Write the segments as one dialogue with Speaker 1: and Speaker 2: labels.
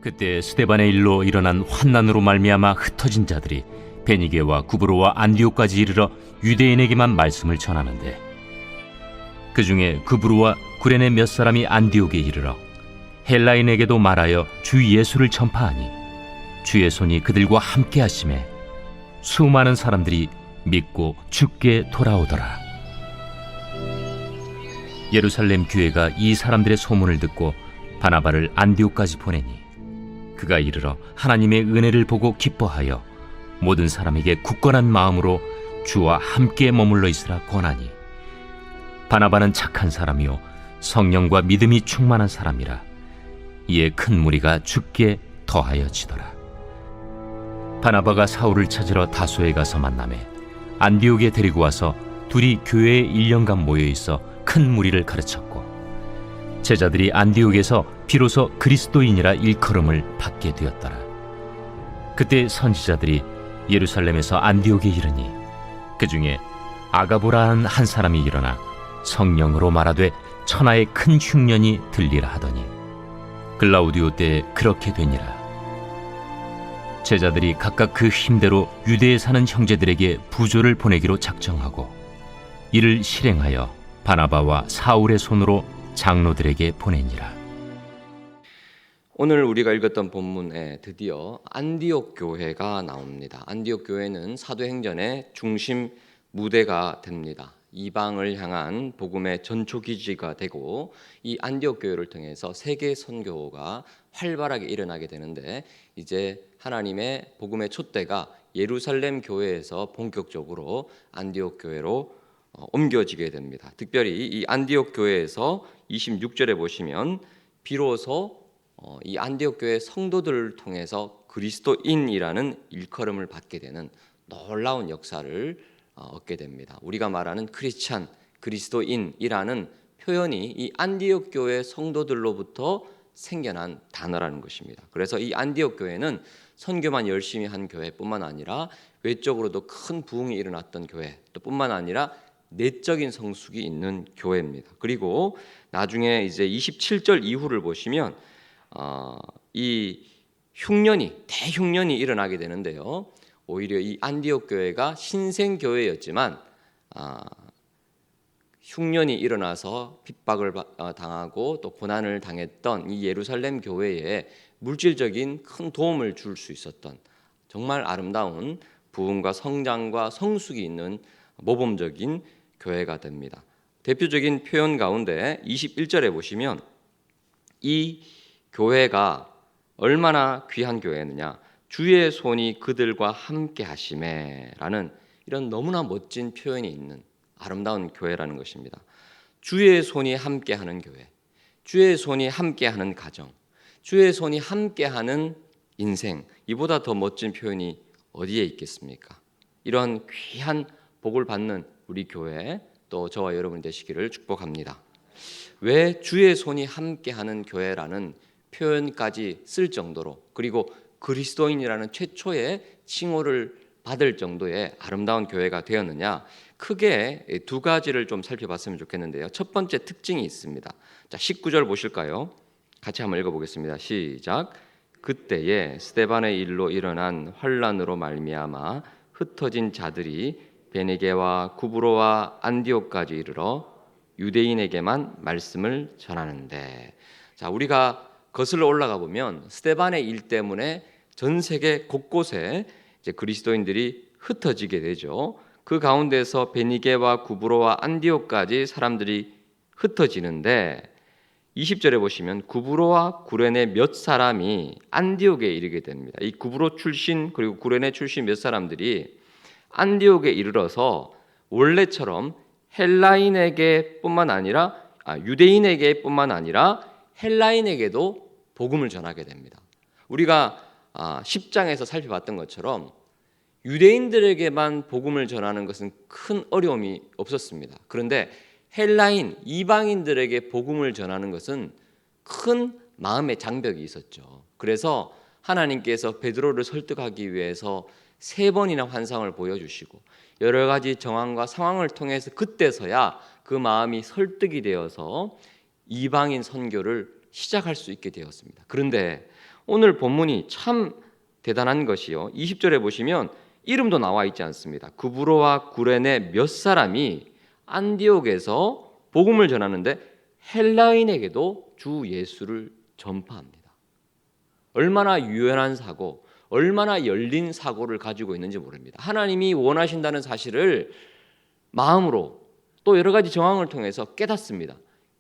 Speaker 1: 그때 스데반의 일로 일어난 환난으로 말미암아 흩어진 자들이 베니게와 구브로와 안디옥까지 이르러 유대인에게만 말씀을 전하는데, 그 중에 구브로와 구레네 몇 사람이 안디옥에 이르러 헬라인에게도 말하여 주 예수를 전파하니 주의 손이 그들과 함께 하심에 수많은 사람들이 믿고 주께 돌아오더라. 예루살렘 교회가 이 사람들의 소문을 듣고 바나바를 안디옥까지 보내니 그가 이르러 하나님의 은혜를 보고 기뻐하여 모든 사람에게 굳건한 마음으로 주와 함께 머물러 있으라 권하니, 바나바는 착한 사람이요 성령과 믿음이 충만한 사람이라 이에 큰 무리가 주께 더하여지더라. 바나바가 사울을 찾으러 다소에 가서 만나매 안디옥에 데리고 와서 둘이 교회에 1년간 모여 있어 큰 무리를 가르쳤고, 제자들이 안디옥에서 비로소 그리스도인이라 일컬음을 받게 되었더라. 그때 선지자들이 예루살렘에서 안디옥에 이르니 그 중에 아가보라는 한 사람이 일어나 성령으로 말하되 천하의 큰 흉년이 들리라 하더니 글라우디오 때에 그렇게 되니라. 제자들이 각각 그 힘대로 유대에 사는 형제들에게 부조를 보내기로 작정하고 이를 실행하여 바나바와 사울의 손으로 장로들에게 보내니라.
Speaker 2: 오늘 우리가 읽었던 본문에 드디어 안디옥 교회가 나옵니다. 안디옥 교회는 사도행전의 중심 무대가 됩니다. 이방을 향한 복음의 전초기지가 되고, 이 안디옥 교회를 통해서 세계 선교가 활발하게 일어나게 되는데, 이제 하나님의 복음의 촛대가 예루살렘 교회에서 본격적으로 안디옥 교회로 옮겨지게 됩니다. 특별히 이 안디옥 교회에서 26절에 보시면 비로소 이 안디옥 교회 성도들을 통해서 그리스도인이라는 일컬음을 받게 되는 놀라운 역사를 얻게 됩니다. 우리가 말하는 크리스찬, 그리스도인이라는 표현이 이 안디옥 교회 성도들로부터 생겨난 단어라는 것입니다. 그래서 이 안디옥 교회는 선교만 열심히 한 교회뿐만 아니라 외적으로도 큰 부흥이 일어났던 교회, 또 뿐만 아니라 내적인 성숙이 있는 교회입니다. 그리고 나중에 이제 27절 이후를 보시면 이 대흉년이 일어나게 되는데요. 오히려 이 안디옥 교회가 신생 교회였지만 흉년이 일어나서 핍박을 당하고 또 고난을 당했던 이 예루살렘 교회에 물질적인 큰 도움을 줄 수 있었던 정말 아름다운 부흥과 성장과 성숙이 있는 모범적인 교회가 됩니다. 대표적인 표현 가운데 21절에 보시면 이 교회가 얼마나 귀한 교회느냐, 주의 손이 그들과 함께 하심에 라는 이런 너무나 멋진 표현이 있는 아름다운 교회라는 것입니다. 주의 손이 함께하는 교회, 주의 손이 함께하는 가정, 주의 손이 함께하는 인생, 이보다 더 멋진 표현이 어디에 있겠습니까? 이런 귀한 복을 받는 우리 교회, 또 저와 여러분이 되시기를 축복합니다. 왜 주의 손이 함께하는 교회라는 표현까지 쓸 정도로, 그리고 그리스도인이라는 최초의 칭호를 받을 정도의 아름다운 교회가 되었느냐, 크게 두 가지를 좀 살펴봤으면 좋겠는데요. 첫 번째 특징이 있습니다. 자, 19절 보실까요? 같이 한번 읽어보겠습니다. 시작. 그때에 스데반의 일로 일어난 환난으로 말미암아 흩어진 자들이 베니게와 구브로와 안디옥까지 이르러 유대인에게만 말씀을 전하는데, 자, 우리가 거슬러 올라가 보면 스데반의 일 때문에 전 세계 곳곳에 이제 그리스도인들이 흩어지게 되죠. 그 가운데서 베니게와 구브로와 안디옥까지 사람들이 흩어지는데, 20절에 보시면 구브로와 구레네 몇 사람이 안디옥에 이르게 됩니다. 이 구브로 출신 그리고 구레네 출신 몇 사람들이 안디옥에 이르러서 원래처럼 유대인에게뿐만 아니라 헬라인에게도 복음을 전하게 됩니다. 우리가 10장에서 살펴봤던 것처럼 유대인들에게만 복음을 전하는 것은 큰 어려움이 없었습니다. 그런데 헬라인, 이방인들에게 복음을 전하는 것은 큰 마음의 장벽이 있었죠. 그래서 하나님께서 베드로를 설득하기 위해서 3번이나 환상을 보여주시고 여러 가지 정황과 상황을 통해서 그때서야 그 마음이 설득이 되어서 이방인 선교를 시작할 수 있게 되었습니다. 그런데 오늘 본문이 참 대단한 것이요. 20절에 보시면 이름도 나와 있지 않습니다. 구브로와 구레네 몇 사람이 안디옥에서 복음을 전하는데 헬라인에게도 주 예수를 전파합니다. 얼마나 유연한 사고, 얼마나 열린 사고를 가지고 있는지 모릅니다. 하나님이 원하신다는 사실을 마음으로 또 여러 가지 정황을 통해서 깨닫습니다.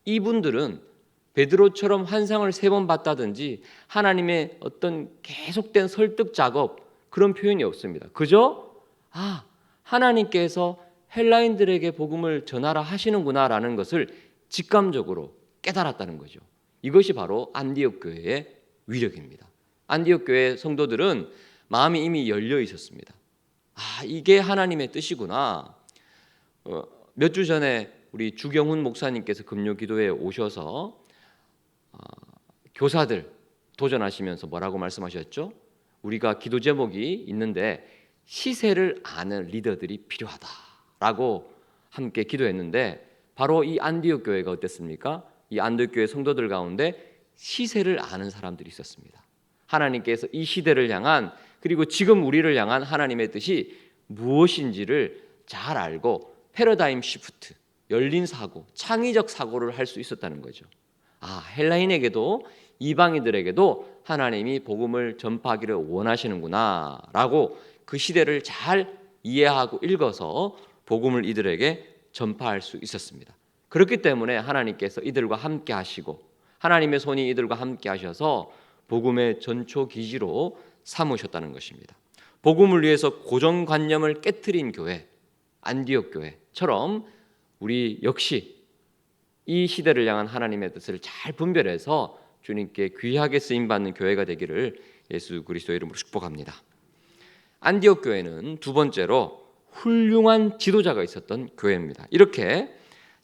Speaker 2: 이분들은 베드로처럼 환상을 3번 봤다든지 하나님의 어떤 계속된 설득 작업 그런 표현이 없습니다. 그저 하나님께서 헬라인들에게 복음을 전하라 하시는구나라는 것을 직감적으로 깨달았다는 거죠. 이것이 바로 안디옥 교회의 위력입니다. 안디옥 교회 성도들은 마음이 이미 열려 있었습니다. 이게 하나님의 뜻이구나. 몇 주 전에 우리 주경훈 목사님께서 금요 기도회에 오셔서 교사들 도전하시면서 뭐라고 말씀하셨죠? 우리가 기도 제목이 있는데 시세를 아는 리더들이 필요하다라고 함께 기도했는데 바로 이 안디옥 교회가 어땠습니까? 이 안디옥 교회 성도들 가운데 시세를 아는 사람들이 있었습니다. 하나님께서 이 시대를 향한 그리고 지금 우리를 향한 하나님의 뜻이 무엇인지를 잘 알고 패러다임 시프트, 열린 사고, 창의적 사고를 할 수 있었다는 거죠. 헬라인에게도 이방인들에게도 하나님이 복음을 전파하기를 원하시는구나 라고 그 시대를 잘 이해하고 읽어서 복음을 이들에게 전파할 수 있었습니다. 그렇기 때문에 하나님께서 이들과 함께 하시고 하나님의 손이 이들과 함께 하셔서 복음의 전초기지로 삼으셨다는 것입니다. 복음을 위해서 고정관념을 깨트린 교회, 안디옥 교회처럼 우리 역시 이 시대를 향한 하나님의 뜻을 잘 분별해서 주님께 귀하게 쓰임받는 교회가 되기를 예수 그리스도의 이름으로 축복합니다. 안디옥 교회는 두 번째로 훌륭한 지도자가 있었던 교회입니다. 이렇게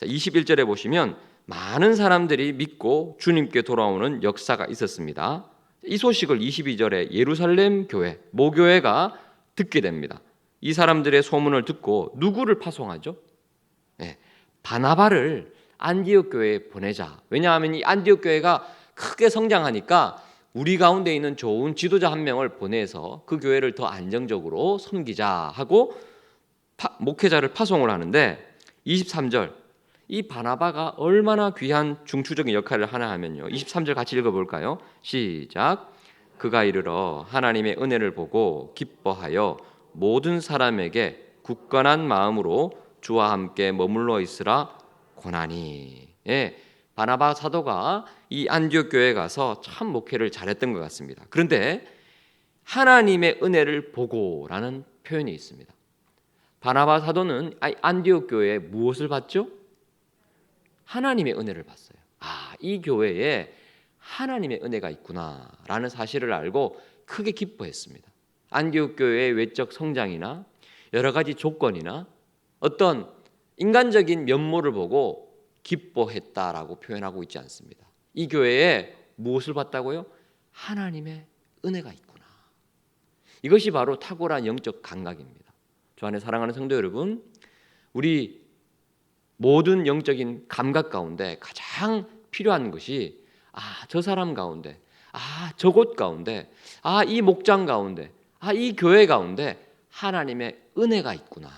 Speaker 2: 21절에 보시면 많은 사람들이 믿고 주님께 돌아오는 역사가 있었습니다. 이 소식을 22절에 예루살렘 교회, 모교회가 듣게 됩니다. 이 사람들의 소문을 듣고 누구를 파송하죠? 바나바를 안디옥 교회에 보내자. 왜냐하면 이 안디옥 교회가 크게 성장하니까 우리 가운데 있는 좋은 지도자 한 명을 보내서 그 교회를 더 안정적으로 섬기자 하고 목회자를 파송을 하는데 23절 이 바나바가 얼마나 귀한 중추적인 역할을 하나 하면요. 23절 같이 읽어볼까요? 시작. 그가 이르러 하나님의 은혜를 보고 기뻐하여 모든 사람에게 굳건한 마음으로 주와 함께 머물러 있으라 고나니. 바나바 사도가 이 안디옥 교회에 가서 참 목회를 잘했던 것 같습니다. 그런데 하나님의 은혜를 보고라는 표현이 있습니다. 바나바 사도는 안디옥 교회에 무엇을 봤죠? 하나님의 은혜를 봤어요. 이 교회에 하나님의 은혜가 있구나라는 사실을 알고 크게 기뻐했습니다. 안디옥 교회의 외적 성장이나 여러 가지 조건이나 어떤 인간적인 면모를 보고 기뻐했다라고 표현하고 있지 않습니다. 이 교회에 무엇을 봤다고요? 하나님의 은혜가 있구나. 이것이 바로 탁월한 영적 감각입니다. 주 안에 사랑하는 성도 여러분, 우리 모든 영적인 감각 가운데 가장 필요한 것이 저 사람 가운데, 저곳 가운데, 이 목장 가운데, 이 교회 가운데 하나님의 은혜가 있구나.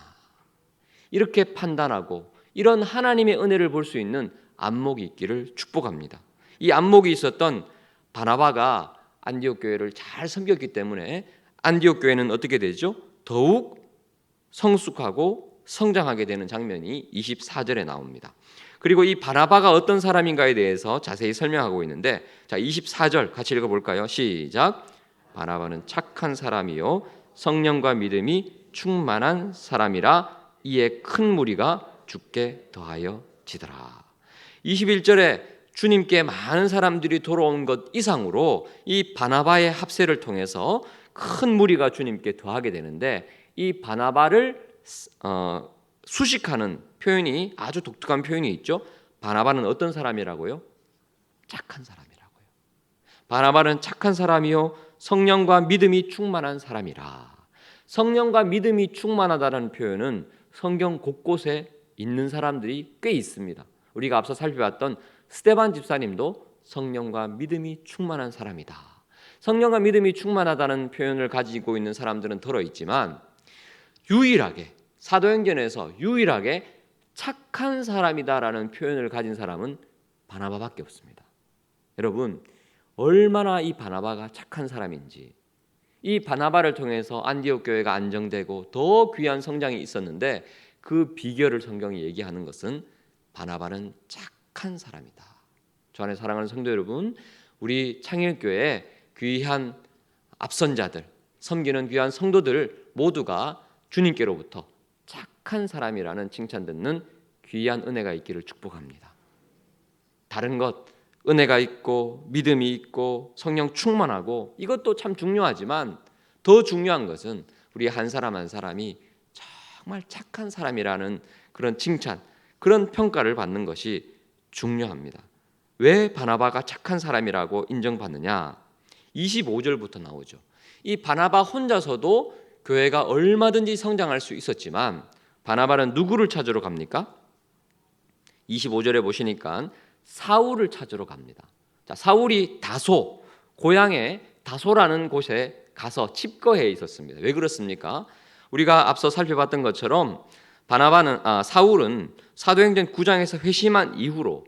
Speaker 2: 이렇게 판단하고 이런 하나님의 은혜를 볼 수 있는 안목이 있기를 축복합니다. 이 안목이 있었던 바나바가 안디옥 교회를 잘 섬겼기 때문에 안디옥 교회는 어떻게 되죠? 더욱 성숙하고 성장하게 되는 장면이 24절에 나옵니다. 그리고 이 바나바가 어떤 사람인가에 대해서 자세히 설명하고 있는데 24절 같이 읽어볼까요? 시작. 바나바는 착한 사람이요 성령과 믿음이 충만한 사람이라 이에 큰 무리가 죽게 더하여 지더라. 21절에 주님께 많은 사람들이 돌아온 것 이상으로 이 바나바의 합세를 통해서 큰 무리가 주님께 더하게 되는데 이 바나바를 수식하는 표현이 아주 독특한 표현이 있죠. 바나바는 어떤 사람이라고요? 착한 사람이라고요. 바나바는 착한 사람이요 성령과 믿음이 충만한 사람이라. 성령과 믿음이 충만하다는 표현은 성경 곳곳에 있는 사람들이 꽤 있습니다. 우리가 앞서 살펴봤던 스데반 집사님도 성령과 믿음이 충만한 사람이다. 성령과 믿음이 충만하다는 표현을 가지고 있는 사람들은 덜어 있지만 유일하게 사도행전에서 유일하게 착한 사람이다라는 표현을 가진 사람은 바나바밖에 없습니다. 여러분, 얼마나 이 바나바가 착한 사람인지, 이 바나바를 통해서 안디옥 교회가 안정되고 더 귀한 성장이 있었는데 그 비결을 성경이 얘기하는 것은 바나바는 착한 사람이다. 저 안에 사랑하는 성도 여러분, 우리 창일교회 귀한 앞선자들, 섬기는 귀한 성도들 모두가 주님께로부터 착한 사람이라는 칭찬 듣는 귀한 은혜가 있기를 축복합니다. 다른 것, 은혜가 있고 믿음이 있고 성령 충만하고 이것도 참 중요하지만 더 중요한 것은 우리 한 사람 한 사람이 정말 착한 사람이라는 그런 칭찬, 그런 평가를 받는 것이 중요합니다. 왜 바나바가 착한 사람이라고 인정받느냐? 25절부터 나오죠. 이 바나바 혼자서도 교회가 얼마든지 성장할 수 있었지만 바나바는 누구를 찾으러 갑니까? 25절에 보시니까 사울을 찾으러 갑니다. 자, 사울이 다소, 고향의 다소라는 곳에 가서 칩거해 있었습니다. 왜 그렇습니까? 우리가 앞서 살펴봤던 것처럼 사울은 사도행전 9장에서 회심한 이후로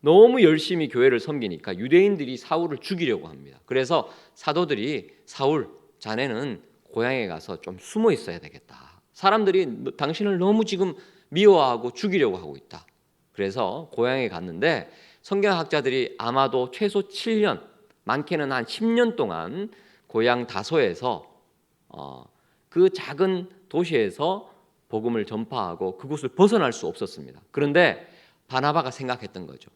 Speaker 2: 너무 열심히 교회를 섬기니까 유대인들이 사울을 죽이려고 합니다. 그래서 사도들이 사울, 자네는 고향에 가서 좀 숨어 있어야 되겠다. 사람들이 당신을 너무 지금 미워하고 죽이려고 하고 있다. 그래서 고향에 갔는데 성경학자들이 아마도 최소 7년, 많게는 한 10년 동안 고향 다소에서 그 작은 도시에서 복음을 전파하고 그곳을 벗어날 수 없었습니다. 그런데 바나바가 생각했던 거죠.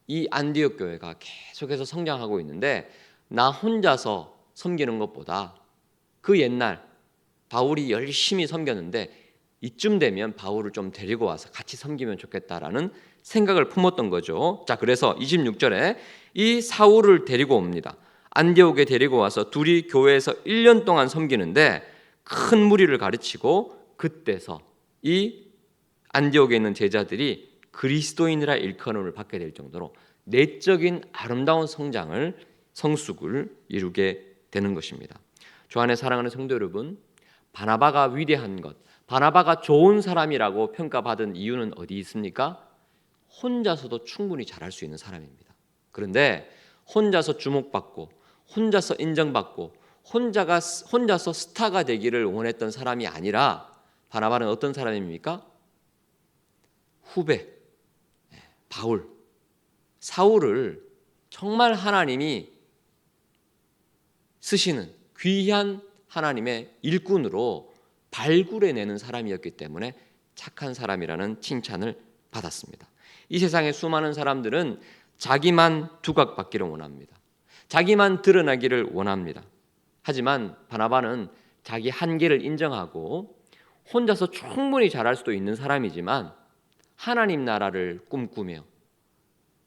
Speaker 2: 이 안디옥 교회가 계속해서 성장하고 있는데 나 혼자서 섬기는 것보다 그 옛날 바울이 열심히 섬겼는데 이쯤 되면 바울을 좀 데리고 와서 같이 섬기면 좋겠다라는 생각을 품었던 거죠. 자, 그래서 26절에 이 사울을 데리고 옵니다. 안디옥에 데리고 와서 둘이 교회에서 1년 동안 섬기는데 큰 무리를 가르치고 그때서 이 안디옥에 있는 제자들이 그리스도인이라 일컬음을 받게 될 정도로 내적인 아름다운 성숙을 이루게 되는 것입니다. 주 안에 사랑하는 성도 여러분, 바나바가 위대한 것, 바나바가 좋은 사람이라고 평가받은 이유는 어디 있습니까? 혼자서도 충분히 잘할 수 있는 사람입니다. 그런데 혼자서 주목받고 혼자서 인정받고 혼자서 스타가 되기를 원했던 사람이 아니라 바나바는 어떤 사람입니까? 후배, 바울, 사울을 정말 하나님이 쓰시는 귀한 하나님의 일꾼으로 발굴해내는 사람이었기 때문에 착한 사람이라는 칭찬을 받았습니다. 이 세상의 수많은 사람들은 자기만 두각받기를 원합니다. 자기만 드러나기를 원합니다. 하지만 바나바는 자기 한계를 인정하고 혼자서 충분히 잘할 수도 있는 사람이지만 하나님 나라를 꿈꾸며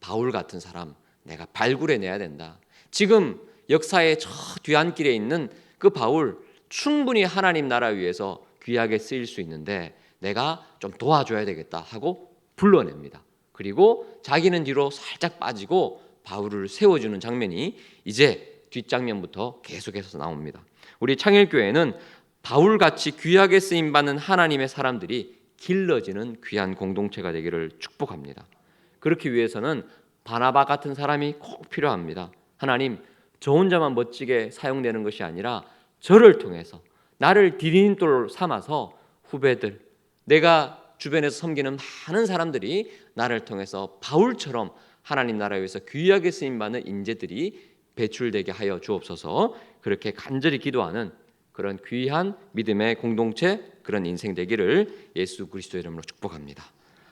Speaker 2: 바울 같은 사람 내가 발굴해내야 된다. 지금 역사의 저 뒤안길에 있는 그 바울 충분히 하나님 나라 위해서 귀하게 쓰일 수 있는데 내가 좀 도와줘야 되겠다 하고 불러냅니다. 그리고 자기는 뒤로 살짝 빠지고 바울을 세워주는 장면이 이제 뒷장면부터 계속해서 나옵니다. 우리 창일교회는 바울같이 귀하게 쓰임받는 하나님의 사람들이 길러지는 귀한 공동체가 되기를 축복합니다. 그렇기 위해서는 바나바 같은 사람이 꼭 필요합니다. 하나님, 저 혼자만 멋지게 사용되는 것이 아니라 저를 통해서 나를 디딤돌 삼아서 후배들, 내가 주변에서 섬기는 많은 사람들이 나를 통해서 바울처럼 하나님 나라 위해서 귀하게 쓰임받는 인재들이 배출되게 하여 주옵소서. 그렇게 간절히 기도하는 그런 귀한 믿음의 공동체, 그런 인생 되기를 예수 그리스도의 이름으로 축복합니다.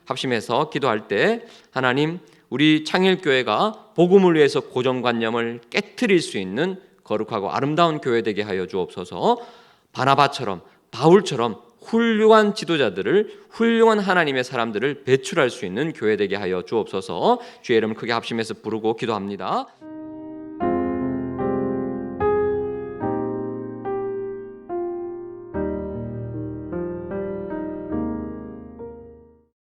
Speaker 2: 합심해서 기도할 때 하나님, 우리 창일교회가 복음을 위해서 고정관념을 깨트릴 수 있는 거룩하고 아름다운 교회 되게 하여 주옵소서. 바나바처럼 바울처럼 훌륭한 지도자들을, 훌륭한 하나님의 사람들을 배출할 수 있는 교회 되게 하여 주옵소서. 주의 이름을 크게 합심해서 부르고 기도합니다.